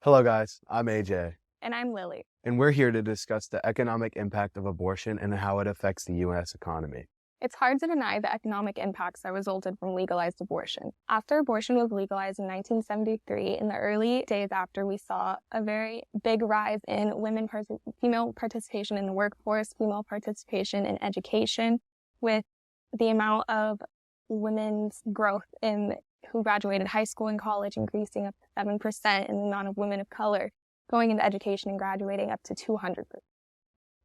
Hello, guys. I'm AJ, And I'm Lily. and we're here to discuss the economic impact of abortion and how it affects the U.S. economy. It's hard to deny the economic impacts that resulted from legalized abortion. After abortion was legalized in 1973, in the early days after, we saw a very big rise in female participation in the workforce, female participation in education, with the amount of women's growth who graduated high school and college increasing up to 7%, and the amount of women of color going into education and graduating up to 200%.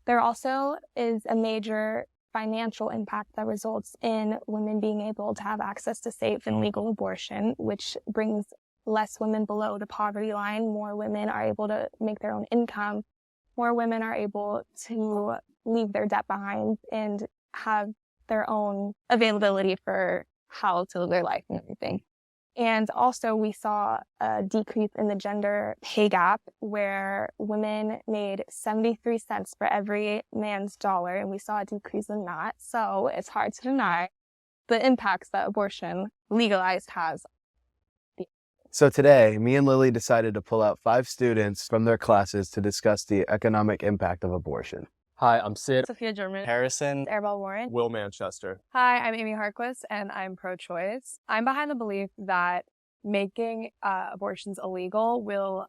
There also is a major financial impact that results in women being able to have access to safe and legal abortion, which brings less women below the poverty line. More women are able to make their own income. More women are able to leave their debt behind and have their own availability for how to live their life and everything. And also we saw a decrease in the gender pay gap where women made 73 cents for every man's dollar, and we saw a decrease in that. So it's hard to deny the impacts that abortion legalized has. So today, me and Lily decided to pull out 5 students from their classes to discuss the economic impact of abortion. Hi, I'm Sid. Sophia German. Harrison. Arabelle Warren. Will Manchester. Hi, I'm Amy Harquist, and I'm pro-choice. I'm behind the belief that making abortions illegal will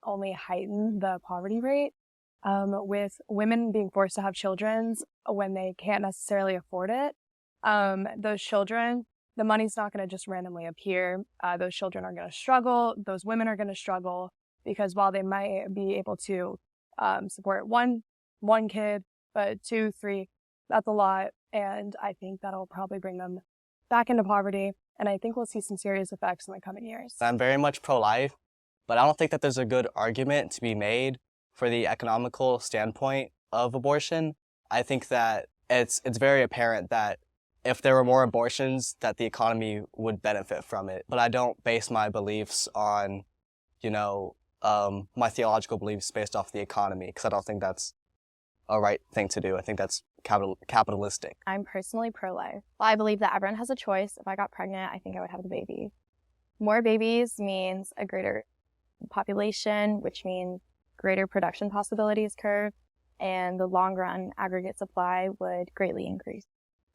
only heighten the poverty rate, with women being forced to have children when they can't necessarily afford it. Those children, the money's not going to just randomly appear. Those children are going to struggle. Those women are going to struggle because while they might be able to support one kid, but 2, 3, that's a lot. And I think that'll probably bring them back into poverty. And I think we'll see some serious effects in the coming years. I'm very much pro-life, but I don't think that there's a good argument to be made for the economical standpoint of abortion. I think that it's very apparent that if there were more abortions, that the economy would benefit from it. But I don't base my beliefs on, my theological beliefs based off the economy, because I don't think that's a right thing to do. I think that's capitalistic. I'm personally pro-life. Well, I believe that everyone has a choice. If I got pregnant, I think I would have a baby. More babies means a greater population, which means greater production possibilities curve, and the long run aggregate supply would greatly increase.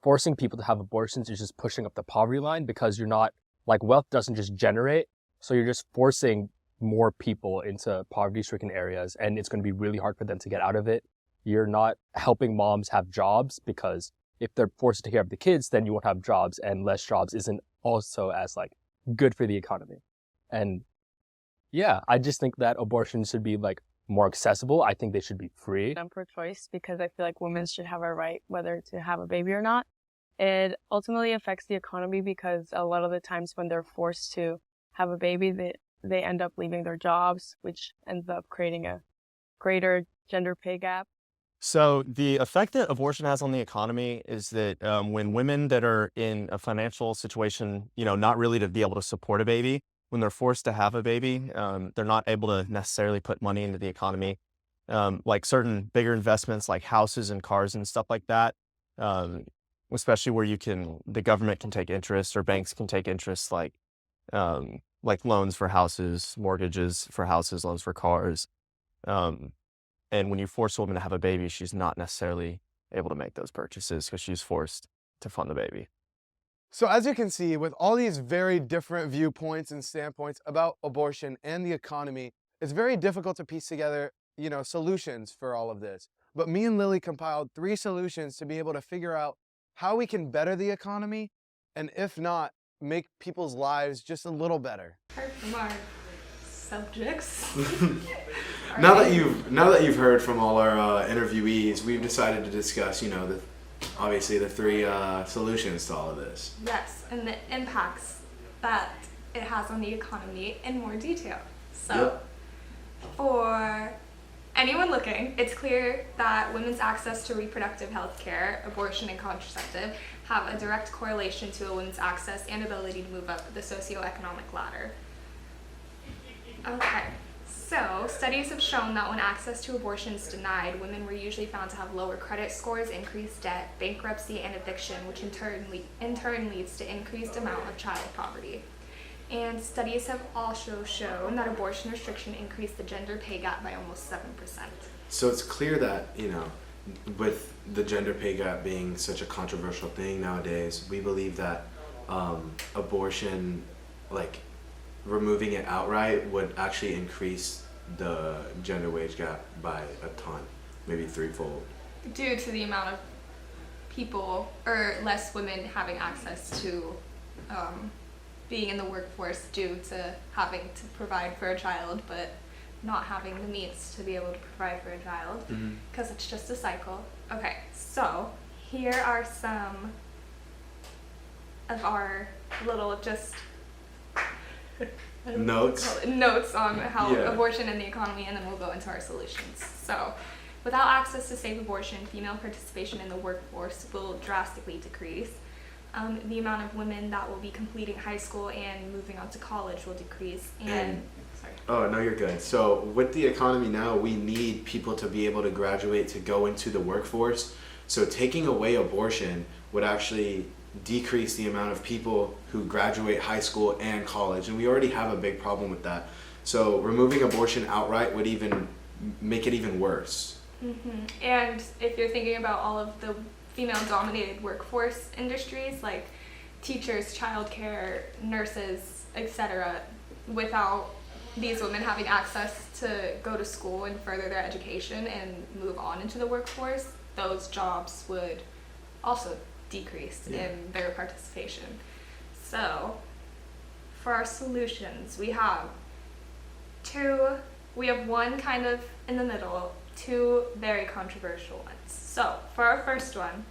Forcing people to have abortions is just pushing up the poverty line because you're not, wealth doesn't just generate, so you're just forcing more people into poverty-stricken areas, and it's going to be really hard for them to get out of it. You're not helping moms have jobs because if they're forced to take care of the kids, then you won't have jobs, and less jobs isn't also as good for the economy. And yeah, I just think that abortion should be more accessible. I think they should be free. I'm pro-choice because I feel like women should have a right whether to have a baby or not. It ultimately affects the economy because a lot of the times when they're forced to have a baby, they end up leaving their jobs, which ends up creating a greater gender pay gap. So the effect that abortion has on the economy is that when women that are in a financial situation, not really to be able to support a baby, when they're forced to have a baby, they're not able to necessarily put money into the economy. Like certain bigger investments like houses and cars and stuff like that, especially where the government can take interest or banks can take interest, like loans for houses, mortgages for houses, loans for cars. And when you force a woman to have a baby, she's not necessarily able to make those purchases because she's forced to fund the baby. So as you can see, with all these very different viewpoints and standpoints about abortion and the economy, it's very difficult to piece together, solutions for all of this. But me and Lily compiled 3 solutions to be able to figure out how we can better the economy, and if not, make people's lives just a little better. Apart from our subjects. Now that you've heard from all our interviewees, we've decided to discuss, obviously the 3 solutions to all of this. Yes, and the impacts that it has on the economy in more detail. So, Yep. For anyone looking, it's clear that women's access to reproductive health care, abortion, and contraceptive have a direct correlation to a woman's access and ability to move up the socioeconomic ladder. Okay. So, studies have shown that when access to abortion is denied, women were usually found to have lower credit scores, increased debt, bankruptcy, and eviction, which in turn leads to increased amount of child poverty. And studies have also shown that abortion restriction increased the gender pay gap by almost 7%. So it's clear that, with the gender pay gap being such a controversial thing nowadays, we believe that abortion, like removing it outright, would actually increase the gender wage gap by a ton, maybe threefold. Due to the amount of people or less women having access to being in the workforce due to having to provide for a child, but not having the means to be able to provide for a child, because it's just a cycle. Okay, so here are some of our little just notes on how abortion and the economy, and then we'll go into our solutions. So, without access to safe abortion, female participation in the workforce will drastically decrease. The amount of women that will be completing high school and moving on to college will decrease. Sorry. Oh, no, you're good. So with the economy now, we need people to be able to graduate to go into the workforce. So taking away abortion would actually decrease the amount of people who graduate high school and college. And we already have a big problem with that. So removing abortion outright would even make it even worse. And if you're thinking about all of the female-dominated workforce industries like teachers, childcare, nurses, etc., without these women having access to go to school and further their education and move on into the workforce, those jobs would also decrease in their participation. So, for our solutions, we have one kind of in the middle, two very controversial ones. So, for our first one,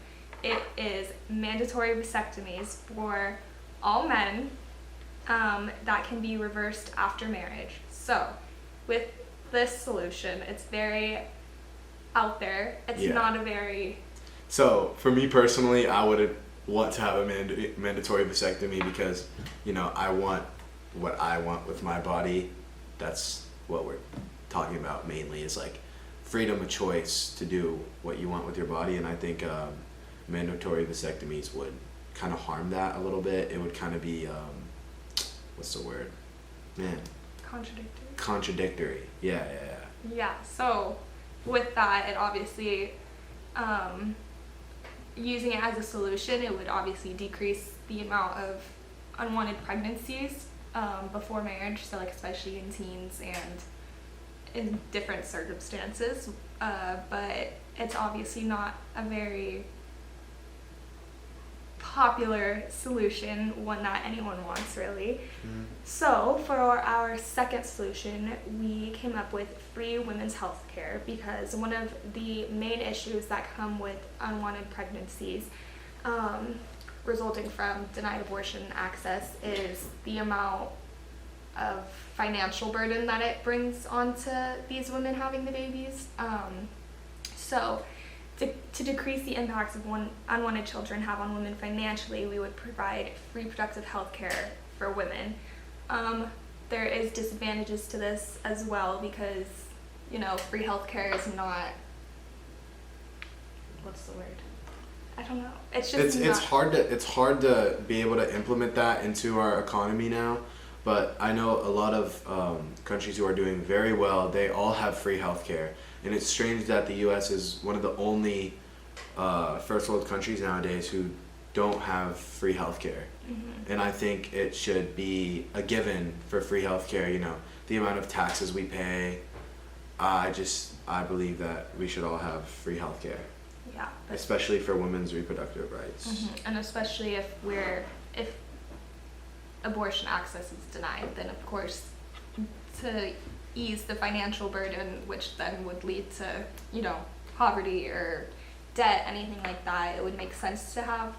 it is mandatory vasectomies for all men that can be reversed after marriage. So, with this solution, it's very out there. It's not a very... So, for me personally, I would want to have a mandatory vasectomy because, I want what I want with my body. That's what we're talking about mainly, is like freedom of choice to do what you want with your body. And I think mandatory vasectomies would kind of harm that a little bit. It would kind of be, what's the word? Contradictory. Yeah. Yeah, so with that, it obviously, using it as a solution, it would obviously decrease the amount of unwanted pregnancies before marriage, so like especially in teens and in different circumstances, but it's obviously not a very popular solution, one that anyone wants really. So for our second solution, we came up with free women's health care, because one of the main issues that come with unwanted pregnancies resulting from denied abortion access is the amount of financial burden that it brings onto these women having the babies. So to decrease the impacts of unwanted children have on women financially, we would provide reproductive health care for women. There is disadvantages to this as well, because free health care is not, what's the word? I don't know. It's just it's hard to be able to implement that into our economy now. But I know a lot of countries who are doing very well, they all have free healthcare. And it's strange that the U.S. is one of the only first world countries nowadays who don't have free healthcare. And I think it should be a given for free healthcare. The amount of taxes we pay. I believe that we should all have free healthcare. Yeah. Especially for women's reproductive rights. And especially if abortion access is denied, then of course to ease the financial burden, which then would lead to poverty or debt, anything like that, it would make sense to have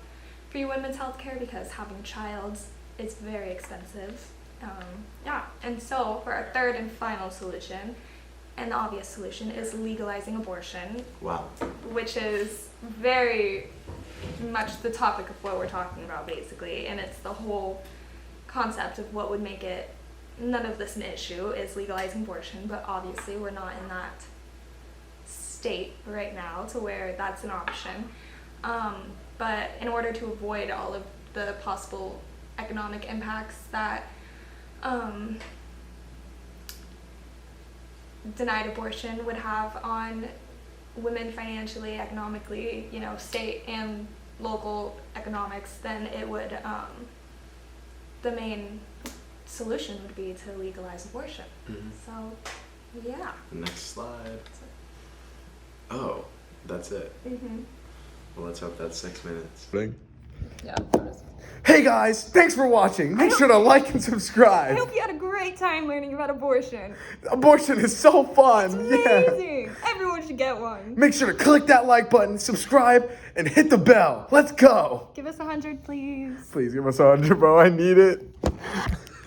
free women's health care, because having a child is very expensive. And so for our third and final solution, and the obvious solution, is legalizing abortion. Wow. Which is very much the topic of what we're talking about basically, and it's the whole concept of what would make it none of this an issue is legalizing abortion, but obviously we're not in that state right now to where that's an option. But in order to avoid all of the possible economic impacts that denied abortion would have on women financially, economically, state and local economics, then it would, the main solution would be to legalize abortion. So, yeah. Next slide. Oh, that's it. Well, let's hope that's 6 minutes. Yeah. Hey guys, thanks for watching. Make sure to like and subscribe. I hope you had a great time learning about abortion. Abortion is so fun. Amazing. Everyone should get one. Make sure to click that like button, subscribe, and hit the bell. Let's go. Give us 100, please. Please give us 100, bro. I need it.